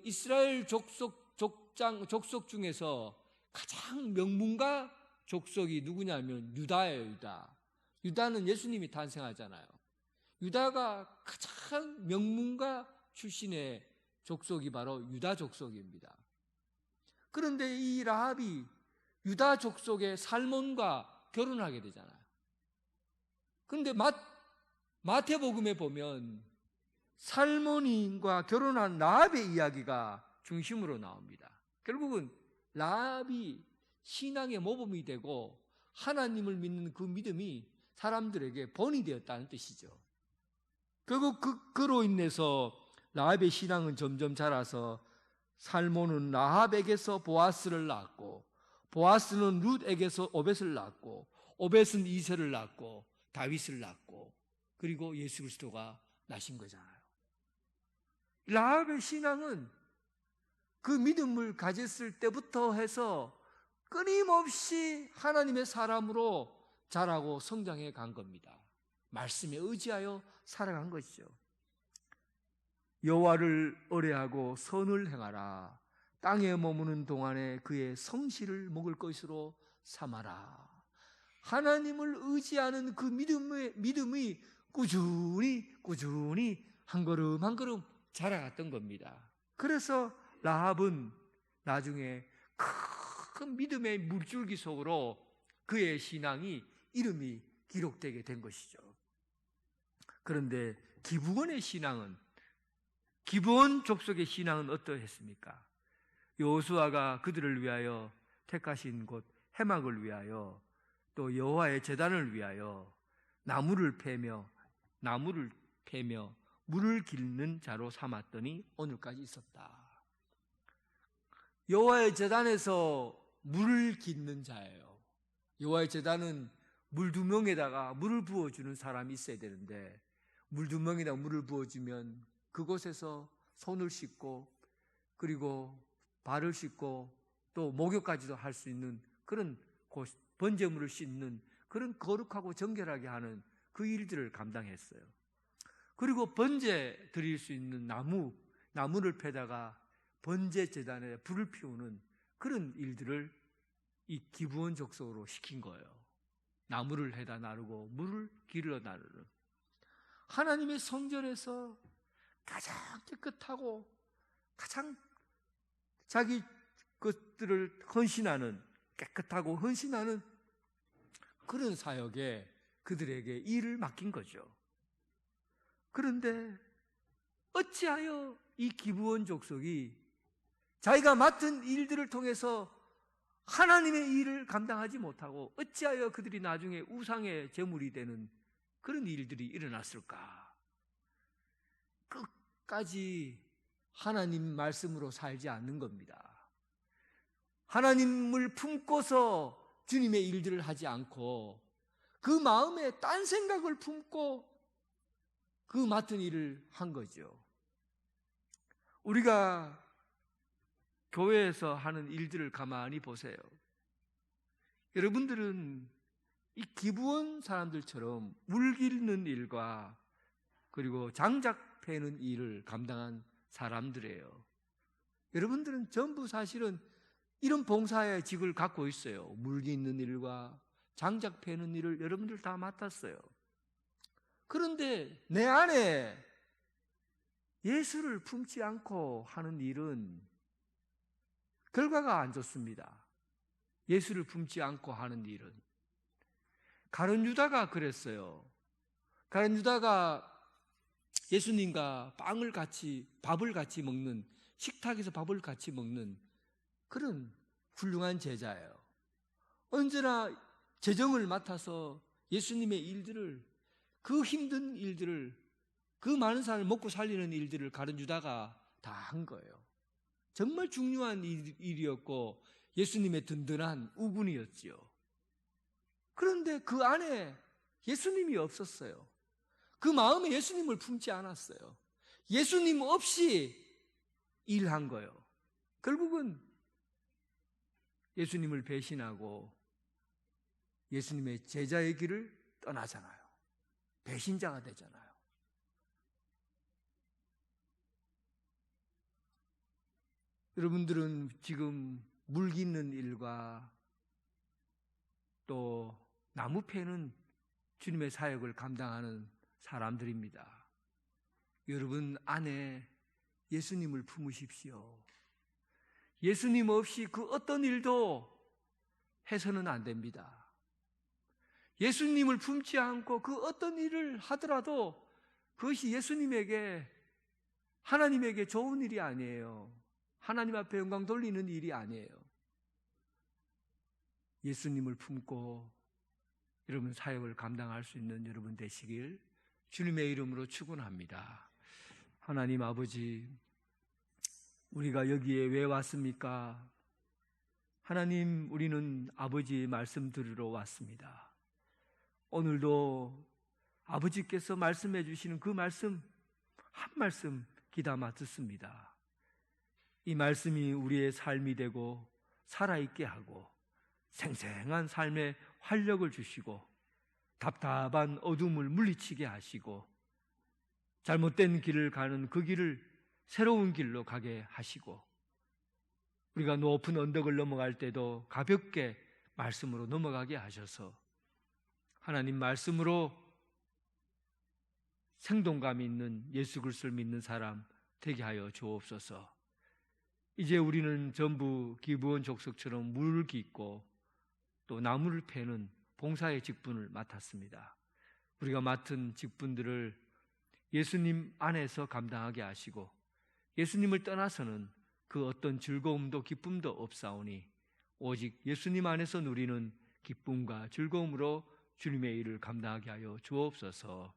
이스라엘 족속 중에서 가장 명문가 족속이 누구냐면 유다예요. 유다. 유다는 예수님이 탄생하잖아요. 유다가 가장 명문가 출신의 족속이 바로 유다 족속입니다. 그런데 이 라합이 유다 족속의 살몬과 결혼하게 되잖아요. 그런데 마태복음에 보면 살몬인과 결혼한 라합의 이야기가 중심으로 나옵니다. 결국은 라합이 신앙의 모범이 되고 하나님을 믿는 그 믿음이 사람들에게 본이 되었다는 뜻이죠. 결국 그로 인해서 라합의 신앙은 점점 자라서 살몬은 라합에게서 보아스를 낳았고, 보아스는 룻에게서 오벳을 낳았고, 오벳은 이세를 낳았고, 다윗을 낳았고, 그리고 예수 그리스도가 나신 거잖아요. 라합의 신앙은 그 믿음을 가졌을 때부터 해서 끊임없이 하나님의 사람으로 자라고 성장해 간 겁니다. 말씀에 의지하여 살아간 것이죠. 여호와를 의뢰하고 선을 행하라. 땅에 머무는 동안에 그의 성실을 먹을 것으로 삼아라. 하나님을 의지하는 그 믿음이 꾸준히 한 걸음 한 걸음 자라갔던 겁니다. 그래서 라합은 나중에 큰 믿음의 물줄기 속으로 그의 신앙이 이름이 기록되게 된 것이죠. 그런데 기브온의 신앙은, 기브온 족속의 신앙은 어떠했습니까? 여호수아가 그들을 위하여 택하신 곳 해막을 위하여 또 여호와의 제단을 위하여 나무를 패며 물을 길는 자로 삼았더니 오늘까지 있었다. 여호와의 제단에서 물을 깃는 자예요. 여호와의 제단은 물 두 명에다가 물을 부어주는 사람이 있어야 되는데, 물 두 명에다가 물을 부어주면 그곳에서 손을 씻고 그리고 발을 씻고 또 목욕까지도 할 수 있는 그런 곳, 번제물을 씻는 그런 거룩하고 정결하게 하는 그 일들을 감당했어요. 그리고 번제 드릴 수 있는 나무를 패다가 번제 제단에 불을 피우는 그런 일들을 이 기브온 족속으로 시킨 거예요. 나무를 해다 나르고 물을 길러 나르는, 하나님의 성전에서 가장 깨끗하고 가장 자기 것들을 헌신하는, 깨끗하고 헌신하는 그런 사역에 그들에게 일을 맡긴 거죠. 그런데 어찌하여 이 기브온 족속이 자기가 맡은 일들을 통해서 하나님의 일을 감당하지 못하고 어찌하여 그들이 나중에 우상의 제물이 되는 그런 일들이 일어났을까? 끝까지 하나님 말씀으로 살지 않는 겁니다. 하나님을 품고서 주님의 일들을 하지 않고 그 마음에 딴 생각을 품고 그 맡은 일을 한 거죠. 우리가 교회에서 하는 일들을 가만히 보세요. 여러분들은 이 기브온 사람들처럼 물 기르는 일과 그리고 장작 패는 일을 감당한 사람들이에요. 여러분들은 전부 사실은 이런 봉사의 직을 갖고 있어요. 물 기르는 일과 장작 패는 일을 여러분들 다 맡았어요. 그런데 내 안에 예수를 품지 않고 하는 일은 결과가 안 좋습니다. 예수를 품지 않고 하는 일은. 가룟 유다가 그랬어요. 가룟 유다가 예수님과 밥을 같이 먹는, 식탁에서 밥을 같이 먹는 그런 훌륭한 제자예요. 언제나 재정을 맡아서 예수님의 일들을, 그 힘든 일들을, 그 많은 사람을 먹고 살리는 일들을 가룟 유다가 다 한 거예요. 정말 중요한 일이었고 예수님의 든든한 우군이었지요. 그런데 그 안에 예수님이 없었어요. 그 마음에 예수님을 품지 않았어요. 예수님 없이 일한 거예요. 결국은 예수님을 배신하고 예수님의 제자의 길을 떠나잖아요. 배신자가 되잖아요. 여러분들은 지금 물 깃는 일과 또 나무 패는 주님의 사역을 감당하는 사람들입니다. 여러분 안에 예수님을 품으십시오. 예수님 없이 그 어떤 일도 해서는 안 됩니다. 예수님을 품지 않고 그 어떤 일을 하더라도 그것이 예수님에게, 하나님에게 좋은 일이 아니에요. 하나님 앞에 영광 돌리는 일이 아니에요. 예수님을 품고 여러분 사역을 감당할 수 있는 여러분 되시길 주님의 이름으로 축원합니다. 하나님 아버지, 우리가 여기에 왜 왔습니까? 하나님, 우리는 아버지의 말씀 들으러 왔습니다. 오늘도 아버지께서 말씀해 주시는 그 말씀 한 말씀 귀담아 듣습니다. 이 말씀이 우리의 삶이 되고 살아있게 하고 생생한 삶에 활력을 주시고 답답한 어둠을 물리치게 하시고 잘못된 길을 가는 그 길을 새로운 길로 가게 하시고 우리가 높은 언덕을 넘어갈 때도 가볍게 말씀으로 넘어가게 하셔서 하나님 말씀으로 생동감 있는 예수 그리스도를 믿는 사람 되게 하여 주옵소서. 이제 우리는 전부 기브온 족속처럼 물을 깃고 또 나무를 패는 봉사의 직분을 맡았습니다. 우리가 맡은 직분들을 예수님 안에서 감당하게 하시고 예수님을 떠나서는 그 어떤 즐거움도 기쁨도 없사오니 오직 예수님 안에서 누리는 기쁨과 즐거움으로 주님의 일을 감당하게 하여 주옵소서.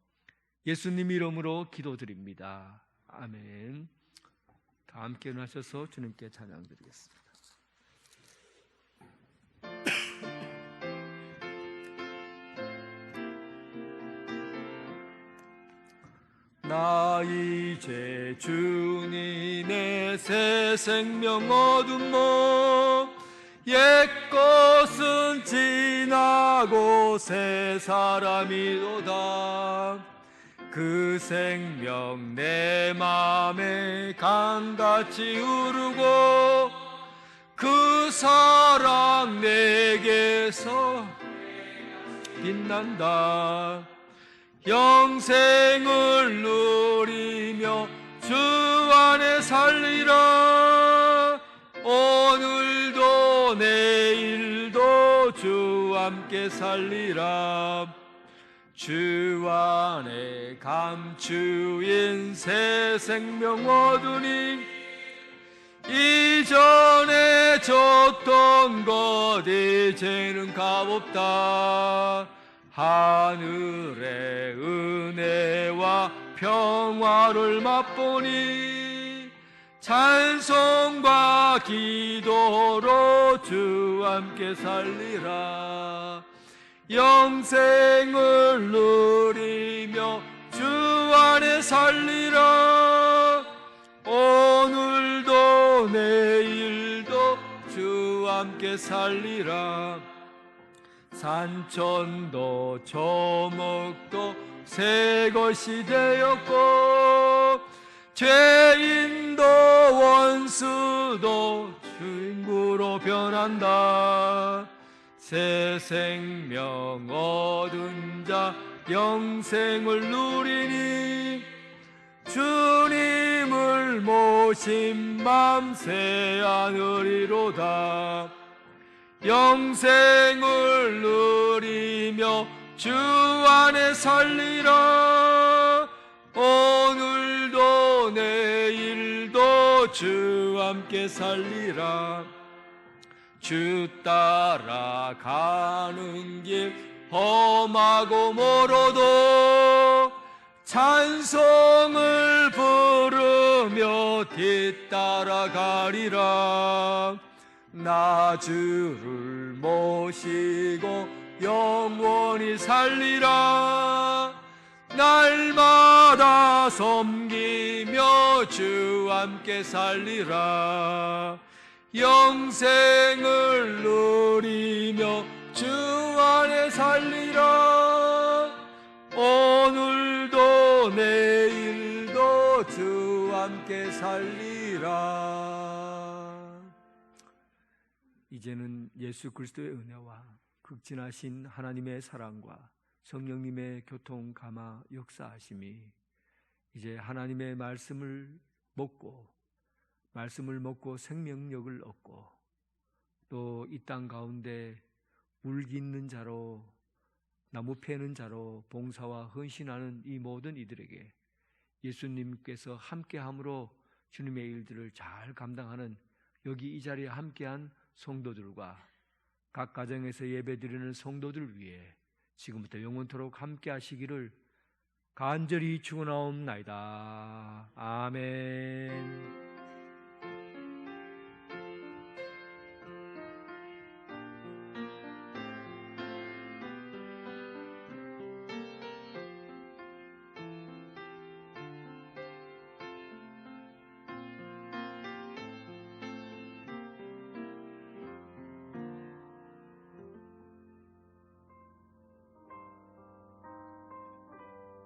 예수님 이름으로 기도드립니다. 아멘. 다 함께 일어나셔서 주님께 찬양 드리겠습니다. 나 이제 주님의 새 생명 얻은 몸 옛것은 지나고 새 사람이로다. 그 생명 내 맘에 강같이 흐르고 그 사랑 내게서 빛난다. 영생을 누리며 주 안에 살리라. 오늘도 내일도 주 함께 살리라. 주 안에 감추인 새 생명 얻으니 이전에 줬던 것 이제는 값없다. 하늘의 은혜와 평화를 맛보니 찬송과 기도로 주 함께 살리라. 영생을 누리며 주 안에 살리라. 오늘도 내일도 주 함께 살리라. 산천도 조목도 새 것이 되었고 죄인도 원수도 친구로 변한다. 새 생명 얻은 자 영생을 누리니 주님을 모신 맘 새하늘이로다. 영생을 누리며 주 안에 살리라. 오늘도 내일도 주 함께 살리라. 주 따라가는 길 험하고 멀어도 찬송을 부르며 뒤따라가리라. 나 주를 모시고 영원히 살리라. 날마다 섬기며 주 함께 살리라. 영생을 누리며 주 안에 살리라. 오늘도 내일도 주 함께 살리라. 이제는 예수 그리스도의 은혜와 극진하신 하나님의 사랑과 성령님의 교통 감화 역사하심이 이제 하나님의 말씀을 먹고 생명력을 얻고 또 이 땅 가운데 울기 있는 자로 나무 패는 자로 봉사와 헌신하는 이 모든 이들에게 예수님께서 함께함으로 주님의 일들을 잘 감당하는 여기 이 자리에 함께한 성도들과 각 가정에서 예배드리는 성도들 위해 지금부터 영원토록 함께 하시기를 간절히 축원하옵나이다. 아멘.